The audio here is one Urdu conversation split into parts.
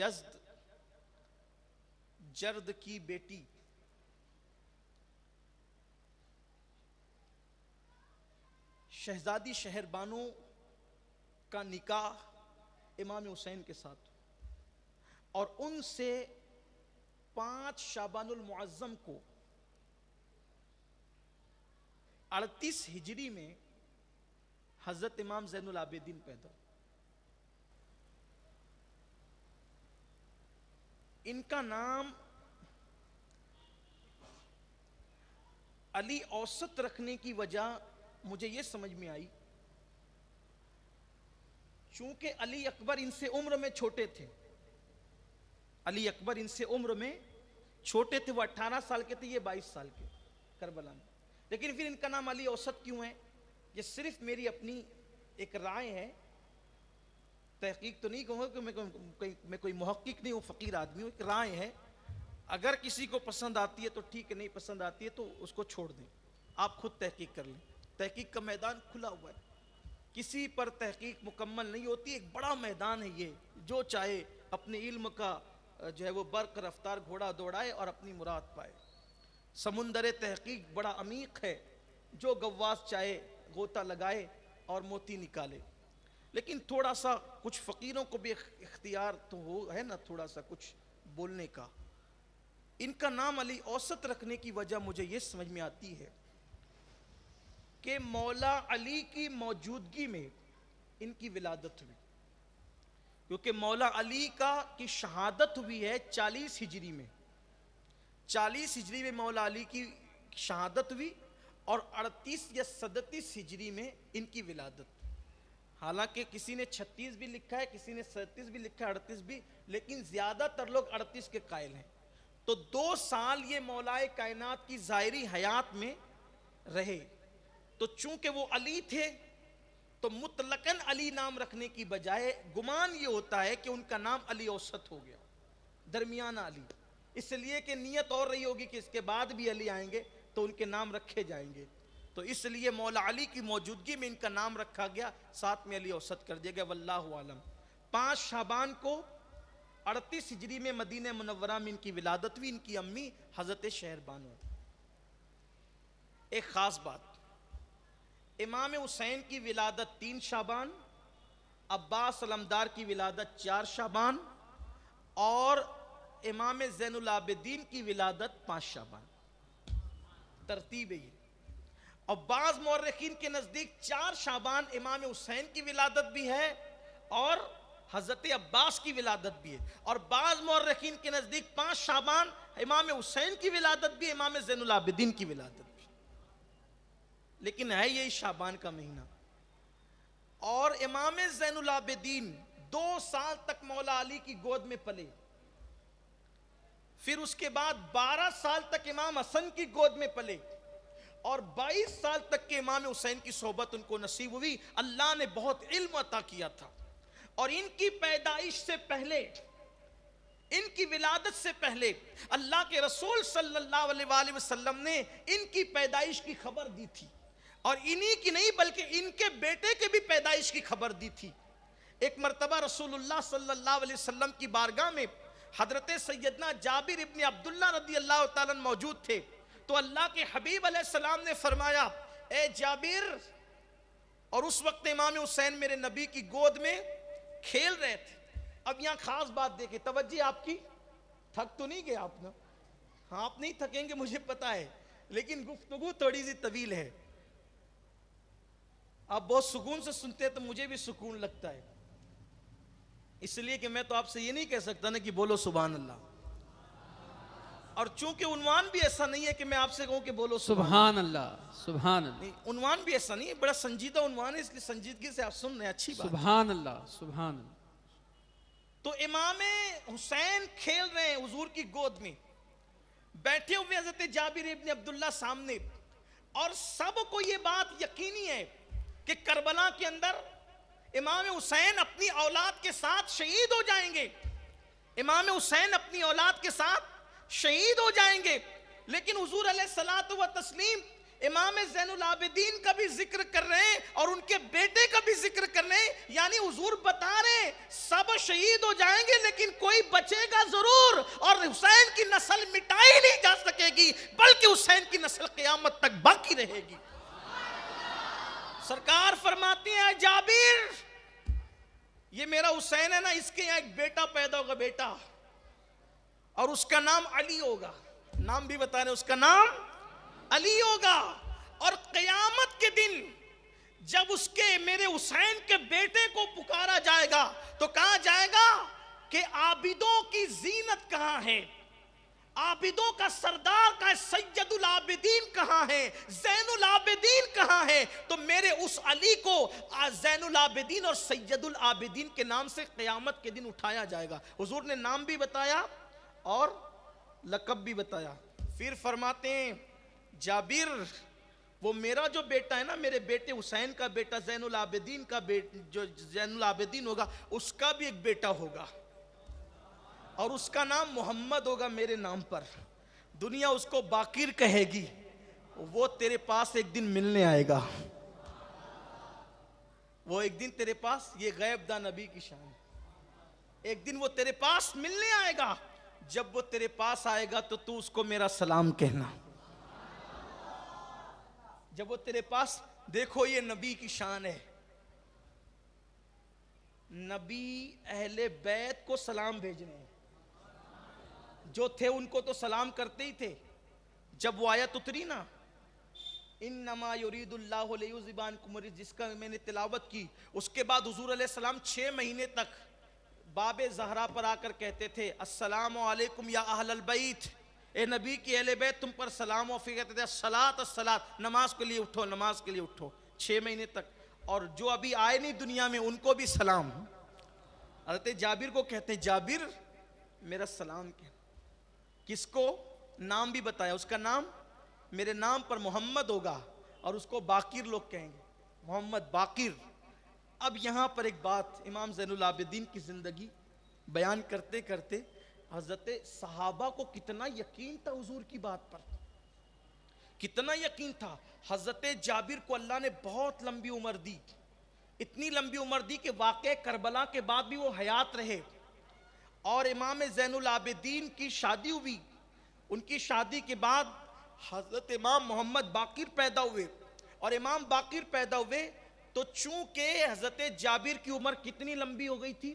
یزد جرد کی بیٹی شہزادی شہر بانو کا نکاح امام حسین کے ساتھ، اور ان سے 5 شعبان المعظم کو 38 ہجری میں حضرت امام زین العابدین پیدا۔ ان کا نام علی اوسط رکھنے کی وجہ مجھے یہ سمجھ میں آئی، چونکہ علی اکبر ان سے عمر میں چھوٹے تھے، علی اکبر ان سے عمر میں چھوٹے تھے، وہ 18 سال کے تھے، یہ 22 سال کے کربلا میں، لیکن پھر ان کا نام علی اوسط کیوں ہے؟ یہ صرف میری اپنی ایک رائے ہے، تحقیق تو نہیں کہوں گا کہ میں کوئی محقق نہیں ہوں، فقیر آدمی ہوں، ایک رائے ہے، اگر کسی کو پسند آتی ہے تو ٹھیک ہے، نہیں پسند آتی ہے تو اس کو چھوڑ دیں، آپ خود تحقیق کر لیں، تحقیق کا میدان کھلا ہوا ہے، کسی پر تحقیق مکمل نہیں ہوتی، ایک بڑا میدان ہے یہ، جو چاہے اپنے علم کا جو ہے وہ برق رفتار گھوڑا دوڑائے اور اپنی مراد پائے، سمندر تحقیق بڑا عمیق ہے، جو غواص چاہے غوطہ لگائے اور موتی نکالے، لیکن تھوڑا سا کچھ فقیروں کو بھی اختیار تو ہے نا، تھوڑا سا کچھ بولنے کا۔ ان کا نام علی اوسط رکھنے کی وجہ مجھے یہ سمجھ میں آتی ہے کہ مولا علی کی موجودگی میں ان کی ولادت ہوئی، کیونکہ مولا علی کی شہادت ہوئی ہے 40 ہجری میں، 40 ہجری میں مولا علی کی شہادت ہوئی، اور 38 یا 37 ہجری میں ان کی ولادت، حالانکہ کسی نے 36 بھی لکھا ہے، کسی نے 37 بھی لکھا ہے، 38 بھی، لیکن زیادہ تر لوگ 38 کے قائل ہیں، تو 2 سال یہ مولائے کائنات کی ظاہری حیات میں رہے، تو چونکہ وہ علی تھے تو مطلقاً علی نام رکھنے کی بجائے گمان یہ ہوتا ہے کہ ان کا نام علی اوسط ہو گیا، درمیانہ علی، اس لیے کہ نیت اور رہی ہوگی کہ اس کے بعد بھی علی آئیں گے تو ان کے نام رکھے جائیں گے، تو اس لیے مولا علی کی موجودگی میں ان کا نام رکھا گیا، ساتھ میں علی اوسط کر دیا گیا، واللہ عالم۔ 5 شعبان کو 38 ہجری میں مدینہ منورہ میں ان کی ولادت ہوئی، ان کی امی حضرت شہر بانو۔ ایک خاص بات، امام حسین کی ولادت 3 شعبان، عباس علمدار کی ولادت 4 شعبان، اور امام زین العابدین کی ولادت 5 شعبان، ترتیب ہے یہ، اور بعض مورخین کے نزدیک 4 شعبان امام حسین کی ولادت بھی ہے اور حضرت عباس کی ولادت بھی ہے، اور بعض مورخین کے نزدیک 5 شعبان امام حسین کی ولادت بھی، امام زین العابدین کی ولادت بھی، لیکن ہے یہی شعبان کا مہینہ۔ اور امام زین العابدین 2 سال تک مولا علی کی گود میں پلے، پھر اس کے بعد 12 سال تک امام حسن کی گود میں پلے، اور 22 سال تک کے امام حسین کی صحبت ان کو نصیب ہوئی، اللہ نے بہت علم عطا کیا تھا، اور ان کی پیدائش سے پہلے، ان کی ولادت سے پہلے اللہ کے رسول صلی اللہ علیہ وآلہ وسلم نے ان کی پیدائش کی خبر دی تھی، اور انہی کی نہیں بلکہ ان کے بیٹے کے بھی پیدائش کی خبر دی تھی۔ ایک مرتبہ رسول اللہ صلی اللہ علیہ وسلم کی بارگاہ میں حضرت سیدنا جابر ابن عبداللہ رضی اللہ تعالیٰ موجود تھے، تو اللہ کے حبیب علیہ السلام نے فرمایا، اے جابر، اور اس وقت امام حسین میرے نبی کی گود میں کھیل رہے تھے۔ اب یہاں خاص بات دیکھیں، توجہ آپ کی، تھک تو نہیں گئے آپ نا؟ ہاں آپ نہیں تھکیں گے مجھے پتا ہے، لیکن گفتگو تھوڑی سی طویل ہے، آپ بہت سکون سے سنتے ہیں تو مجھے بھی سکون لگتا ہے، اس لیے کہ میں تو آپ سے یہ نہیں کہہ سکتا نا کہ بولو سبحان اللہ، اور چونکہ عنوان بھی ایسا نہیں ہے کہ میں آپ سے کہوں کہ بولو سبحان اللہ، سبحان اللہ، نہیں، عنوان بھی ایسا نہیں ہے، بڑا سنجیدہ عنوان ہے، اس لیے سنجیدگی سے آپ سن رہے ہیں، اچھی بات۔ سبحان اللہ، سبحان اللہ۔ تو امام حسین کھیل رہے ہیں حضور کی گود میں، بیٹھے ہوئے حضرت جابر ابن عبداللہ سامنے، اور سب کو یہ بات یقینی ہے کہ کربلا کے اندر امام حسین اپنی اولاد کے ساتھ شہید ہو جائیں گے، امام حسین اپنی اولاد کے ساتھ شہید ہو جائیں گے، لیکن حضور علیہ الصلوۃ والتسلیم امام زین العابدین کا بھی ذکر کر رہے ہیں اور ان کے بیٹے کا بھی ذکر کر رہے ہیں. یعنی حضور بتا رہے ہیں سب شہید ہو جائیں گے لیکن کوئی بچے گا ضرور, اور حسین کی نسل مٹائی نہیں جا سکے گی بلکہ حسین کی نسل قیامت تک باقی رہے گی. سرکار فرماتے ہیں جابر, یہ میرا حسین ہے نا, اس کے یہاں ایک بیٹا پیدا ہوگا, بیٹا, اور اس کا نام علی ہوگا. نام بھی بتا رہے, اس کا نام علی ہوگا. اور قیامت کے دن جب اس کے میرے حسین کے بیٹے کو پکارا جائے گا تو کہا جائے گا کہ عابدوں کی زینت کہاں ہے, عابدوں کا سردار کہاں ہے, سید العابدین کہاں ہے, زین العابدین کہاں ہے. تو میرے اس علی کو زین العابدین اور سید العابدین کے نام سے قیامت کے دن اٹھایا جائے گا. حضور نے نام بھی بتایا اور لقب بھی بتایا. پھر فرماتے ہیں جابر, وہ میرا جو بیٹا ہے نا, میرے بیٹے حسین کا بیٹا زین العابدین کا جو زین العابدین ہوگا, اس کا بھی ایک بیٹا ہوگا اور اس کا نام محمد ہوگا میرے نام پر. دنیا اس کو باقر کہے گی. وہ تیرے پاس ایک دن ملنے آئے گا, وہ ایک دن تیرے پاس, یہ غیب داں نبی کی شان ہے, ایک دن وہ تیرے پاس ملنے آئے گا. جب وہ تیرے پاس آئے گا تو اس کو میرا سلام کہنا. جب وہ تیرے پاس, دیکھو یہ نبی کی شان ہے, نبی اہل بیت کو سلام بھیجنے ہیں. جو تھے ان کو تو سلام کرتے ہی تھے. جب وہ آیت اتری نا, انما یرید اللہ لیذھب عنکم الرجس, جس کا میں نے تلاوت کی, اس کے بعد حضور علیہ السلام 6 مہینے تک باب زہرا پر آ کر کہتے تھے السلام علیکم یا اہل البیت, اے نبی کی اہل بیت تم پر سلام. و پھر کہتے تھے الصلاۃ الصلاۃ, نماز کے لیے اٹھو, نماز کے لیے اٹھو. 6 مہینے تک. اور جو ابھی آئے نہیں دنیا میں ان کو بھی سلام. حضرت جابر کو کہتے ہیں جابر میرا سلام کہنا. کس کو؟ نام بھی بتایا, اس کا نام میرے نام پر محمد ہوگا اور اس کو باقر لوگ کہیں گے, محمد باقر. اب یہاں پر ایک بات, امام زین العابدین کی زندگی بیان کرتے کرتے حضرت صحابہ کو کتنا یقین تھا حضور کی بات پر, کتنا یقین تھا. حضرت جابر کو اللہ نے بہت لمبی عمر دی, اتنی لمبی عمر دی کہ واقع کربلا کے بعد بھی وہ حیات رہے. اور امام زین العابدین کی شادی ہوئی, ان کی شادی کے بعد حضرت امام محمد باقر پیدا ہوئے. اور امام باقر پیدا ہوئے تو چونکہ حضرت جابر کی عمر کتنی لمبی ہو گئی تھی,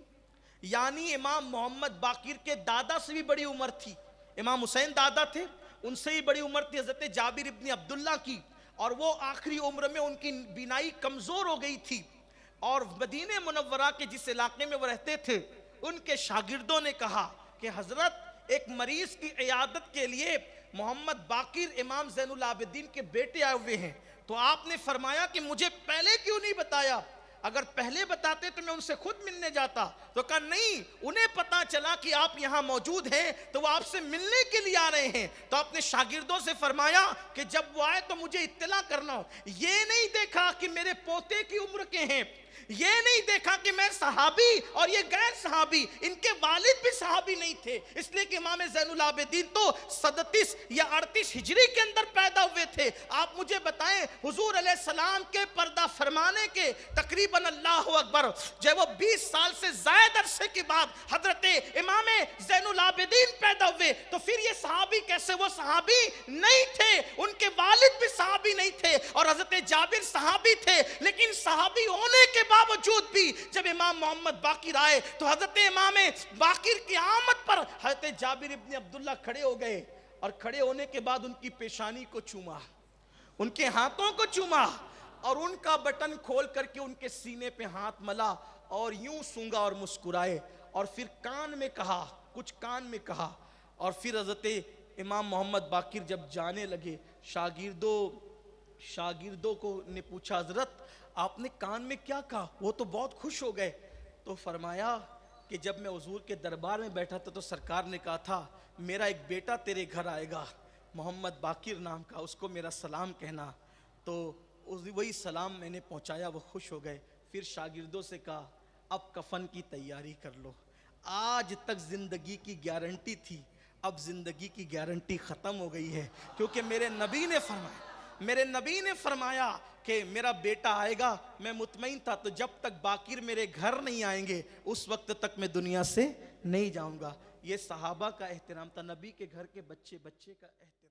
یعنی امام محمد باقر کے دادا سے بھی بڑی عمر تھی. امام حسین دادا تھے, ان سے ہی بڑی عمر تھی حضرت جابر ابن عبداللہ کی. اور وہ آخری عمر میں ان کی بینائی کمزور ہو گئی تھی. اور مدینہ منورہ کے جس علاقے میں وہ رہتے تھے, ان کے شاگردوں نے کہا کہ حضرت ایک مریض کی عیادت کے لیے محمد باقر امام زین العابدین کے بیٹے آئے ہوئے ہیں. تو آپ نے فرمایا کہ مجھے پہلے کیوں نہیں بتایا, اگر پہلے بتاتے تو میں ان سے خود ملنے جاتا. تو کہا نہیں, انہیں پتا چلا کہ آپ یہاں موجود ہیں تو وہ آپ سے ملنے کے لیے آ رہے ہیں. تو اپنے شاگردوں سے فرمایا کہ جب وہ آئے تو مجھے اطلاع کرنا ہو. یہ نہیں دیکھا کہ میرے پوتے کی عمر کے ہیں, یہ نہیں دیکھا کہ میں صحابی اور یہ غیر صحابی, ان کے والد بھی صحابی نہیں تھے. اس لیے کہ امام زین العابدین تو 37 یا 38 ہجری کے اندر پیدا ہوئے تھے. آپ مجھے بتائیں حضور علیہ السلام کے پردہ فرمانے کے تقریباً اللہ اکبر جب وہ 20 سال سے زائد عرصے کے بعد حضرت امام زین العابدین پیدا ہوئے تو پھر یہ صحابی کیسے؟ وہ صحابی نہیں تھے, ان کے والد بھی صحابی نہیں تھے. اور حضرت جابر صحابی تھے, لیکن صحابی ہونے کے باوجود بھی جب امام محمد باقر آئے تو حضرت امام باقر کی آمد پر حضرت جابر ابن عبداللہ کھڑے ہو گئے. اور کھڑے ہونے کے بعد ان کی پیشانی کو چوما, ان کے ہاتھوں کو چوما, اور ان کا بٹن کھول کر کے ان کے سینے پہ ہاتھ ملا اور یوں سونگا اور مسکرائے. اور پھر کان میں کہا, کچھ کان میں کہا. اور پھر حضرت امام محمد باقر جب جانے لگے, شاگردوں کو نے پوچھا حضرت آپ نے کان میں کیا کہا؟ وہ تو بہت خوش ہو گئے. تو فرمایا کہ جب میں حضور کے دربار میں بیٹھا تھا تو سرکار نے کہا تھا میرا ایک بیٹا تیرے گھر آئے گا محمد باقر نام کا, اس کو میرا سلام کہنا. تو وہی سلام میں نے پہنچایا, وہ خوش ہو گئے. پھر شاگردوں سے کہا اب کفن کی تیاری کر لو. آج تک زندگی کی گارنٹی تھی, اب زندگی کی گارنٹی ختم ہو گئی ہے, کیونکہ میرے نبی نے فرمایا میرے نبی نے فرمایا کہ میرا بیٹا آئے گا، میں مطمئن تھا، تو جب تک باقر میرے گھر نہیں آئیں گے اس وقت تک میں دنیا سے نہیں جاؤں گا۔ یہ صحابہ کا احترام تھا، نبی کے گھر کے بچے کا احترام۔